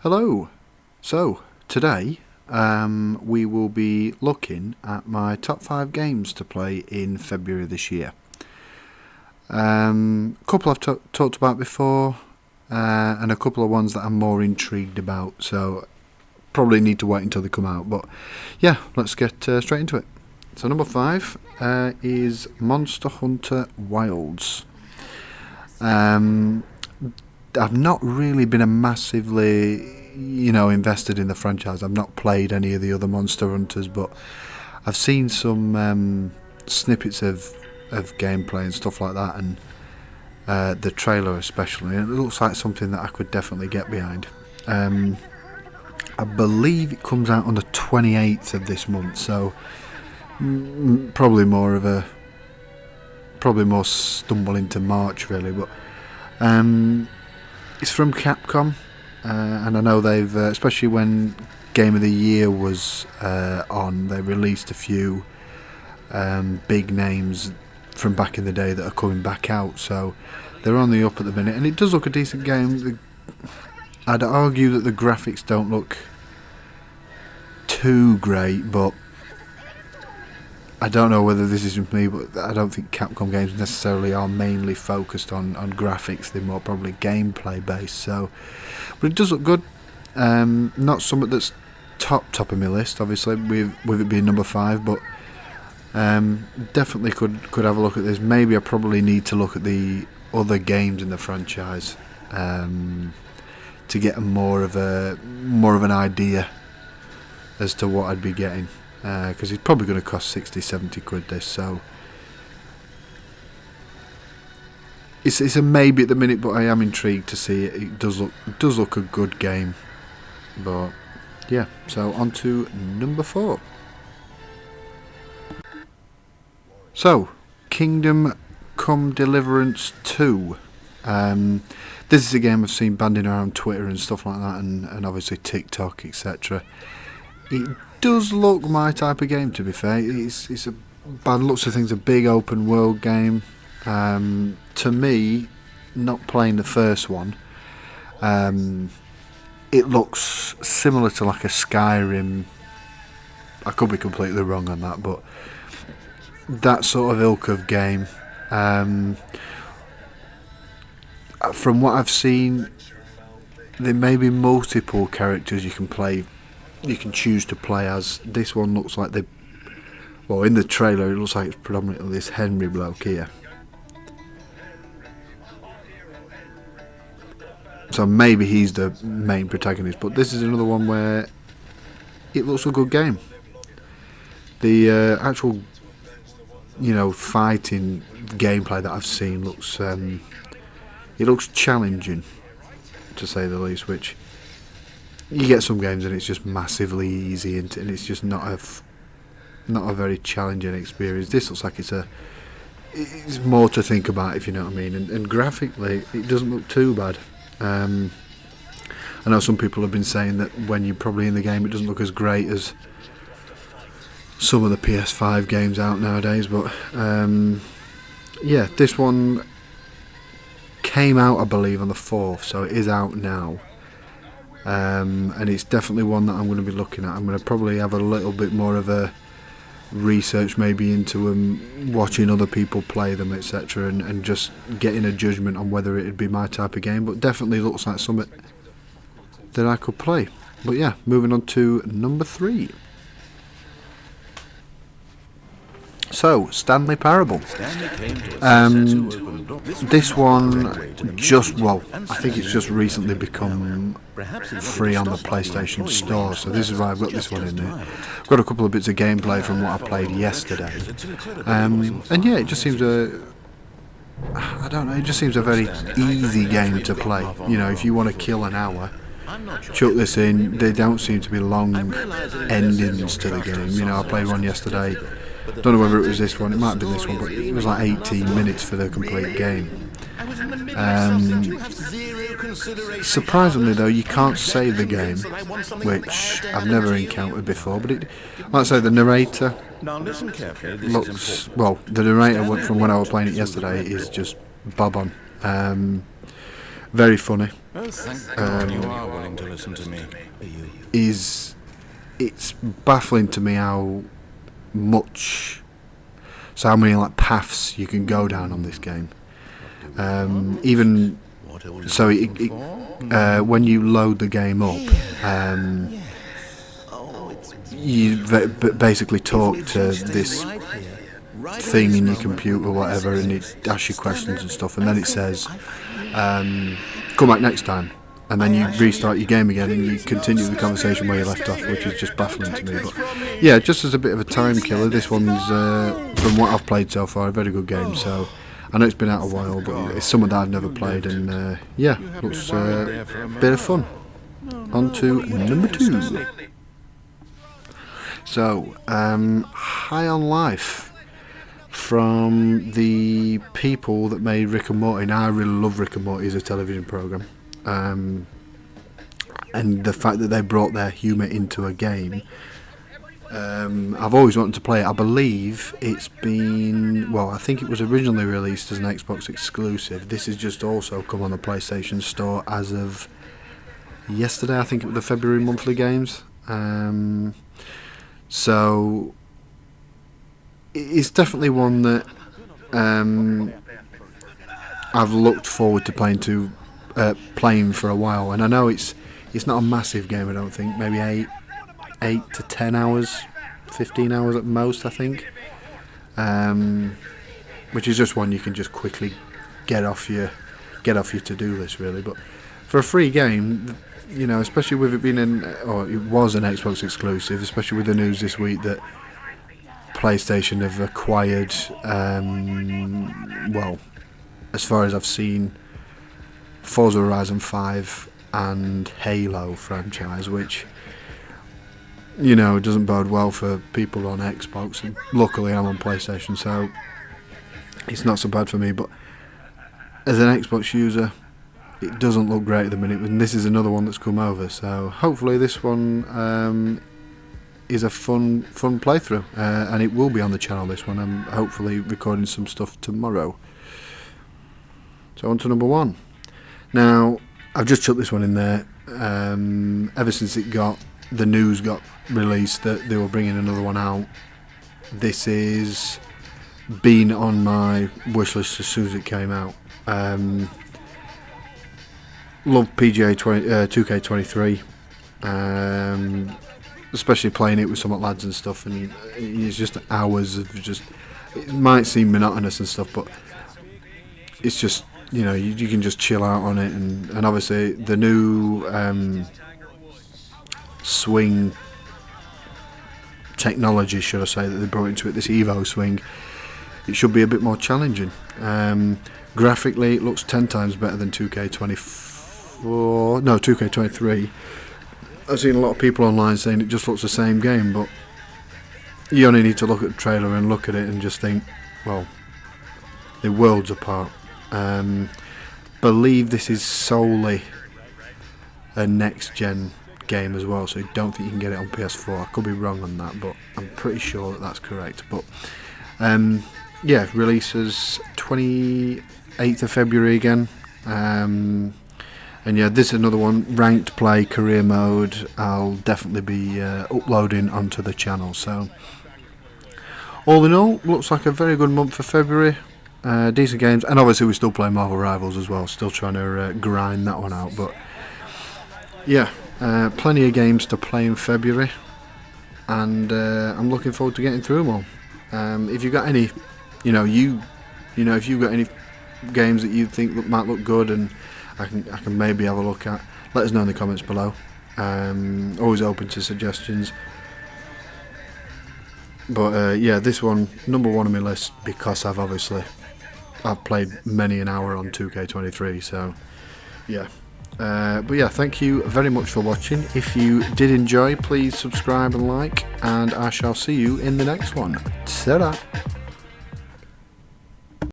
Hello. So today we will be looking at my top 5 games to play in February this year. A couple I've talked about before, and a couple of ones that I'm more intrigued about. So probably need to wait until they come out. But yeah, let's get straight into it. So number 5 is Monster Hunter Wilds. I've not really been a massively, invested in the franchise. I've not played any of the other Monster Hunters, but I've seen some snippets of gameplay and stuff like that, and the trailer especially. And it looks like something that I could definitely get behind. I believe it comes out on the 28th of this month, so probably more stumble into March really, but it's from Capcom, and I know they've, especially when Game of the Year was on, they released a few big names from back in the day that are coming back out, so they're on the up at the minute, and it does look a decent game. I'd argue that the graphics don't look too great, but I don't know whether this is me, but I don't think Capcom games necessarily are mainly focused on graphics. They're more probably gameplay based. So, but it does look good. Not something that's top of my list, obviously, with it being number 5, but definitely could have a look at this. Maybe I probably need to look at the other games in the franchise to get more of an idea as to what I'd be getting. Because it's probably going to cost 60-70 quid this, so it's a maybe at the minute, but I am intrigued to see it. It does look a good game, but yeah. So on to number 4. So Kingdom Come Deliverance 2. This is a game I've seen banding around Twitter and stuff like that, and obviously TikTok, etc. It does look my type of game, to be fair. It's by the looks of things a big open world game. To me, not playing the first one, it looks similar to like a Skyrim. I could be completely wrong on that, but that sort of ilk of game. From what I've seen, there may be multiple characters you can choose to play as. This one looks like in the trailer it looks like it's predominantly this Henry bloke here. So maybe he's the main protagonist, but this is another one where it looks a good game. The actual, fighting gameplay that I've seen looks, it looks challenging, to say the least, which you get some games and it's just massively easy, and it's just not a very challenging experience. This looks like it's more to think about, if you know what I mean. And graphically, it doesn't look too bad. I know some people have been saying that when you're probably in the game, it doesn't look as great as some of the PS5 games out nowadays. But yeah, this one came out, I believe, on the 4th, so it is out now. And it's definitely one that I'm going to be looking at. I'm going to probably have a little bit more of a research maybe into watching other people play them, etc., and just getting a judgment on whether it'd be my type of game. But definitely looks like something that I could play. But yeah, moving on to number 3. So, Stanley Parable. This one I think it's just recently become free on the PlayStation Store, so this is why I've got this one in there. I've got a couple of bits of gameplay from what I played yesterday, and yeah, it just seems it just seems a very easy game to play. If you want to kill an hour, chuck this in. There don't seem to be long endings to the game. I played one yesterday. Don't know whether it was this one. It might have been this one, but it was like 18 minutes for the complete game. Surprisingly though, you can't save the game, which I've never encountered before. But like I say, the narrator looks the narrator from when I was playing it yesterday is just bob on. Very funny. Oh, thank God you are willing to listen to me. It's baffling to me how many like paths you can go down on this game. Even so, when you load the game up, you basically talk to this thing in your computer or whatever, and it asks you questions and stuff, and then it says, come back next time, and then you restart your game again and you continue the conversation where you left off, which is just baffling to me. But yeah, just as a bit of a time killer, this one's, from what I've played so far, a very good game. So I know it's been out a while, but it's someone that I've never played, and yeah, looks a bit of fun. On to number 2. So, High on Life, from the people that made Rick and Morty. Now, I really love Rick and Morty as a television programme, and the fact that they brought their humour into a game. I've always wanted to play it. I believe it's been, well, I think it was originally released as an Xbox exclusive. This has just also come on the PlayStation Store as of yesterday. I think it was the February monthly games. So it's definitely one that I've looked forward to playing for a while, and I know it's not a massive game. I don't think, maybe 8 to 10 hours, 15 hours at most, I think, which is just one you can just quickly get off your to-do list, really. But for a free game, you know, especially with it being it was an Xbox exclusive, especially with the news this week that PlayStation have acquired, well, as far as I've seen, Forza Horizon 5 and Halo franchise, which, you know, doesn't bode well for people on Xbox. And luckily I'm on PlayStation, so it's not so bad for me. But as an Xbox user, it doesn't look great at the minute, and this is another one that's come over. So hopefully this one is a fun playthrough, and it will be on the channel. This one, I'm hopefully recording some stuff tomorrow. So on to number 1. Now, I've just chucked this one in there. Ever since the news got released that they were bringing another one out, this is been on my wish list as soon as it came out. Love PGA 2K23, especially playing it with some lads and stuff, and it's just hours of just, it might seem monotonous and stuff, but it's just, you know, you can just chill out on it, and obviously the new swing technology, should I say, that they brought into it, this Evo swing, it should be a bit more challenging. Graphically, it looks 10 times better than 2K23. I've seen a lot of people online saying it just looks the same game, but you only need to look at the trailer and look at it and just think, well, they're worlds apart. Believe this is solely a next gen game as well, so I don't think you can get it on PS4. I could be wrong on that, but I'm pretty sure that that's correct. But yeah, releases 28th of February again. And yeah, this is another one, ranked play, career mode. I'll definitely be uploading onto the channel. So all in all, looks like a very good month for February. Decent games, and obviously we're still playing Marvel Rivals as well, still trying to grind that one out. But yeah, plenty of games to play in February, and I'm looking forward to getting through them all. If you've got any, if you've got any games that you think might look good and I can maybe have a look at, let us know in the comments below. Always open to suggestions. But yeah, this one, number 1 on my list, because I've played many an hour on 2K23, so yeah. But yeah, thank you very much for watching. If you did enjoy, please subscribe and like, and I shall see you in the next one. Ta-da!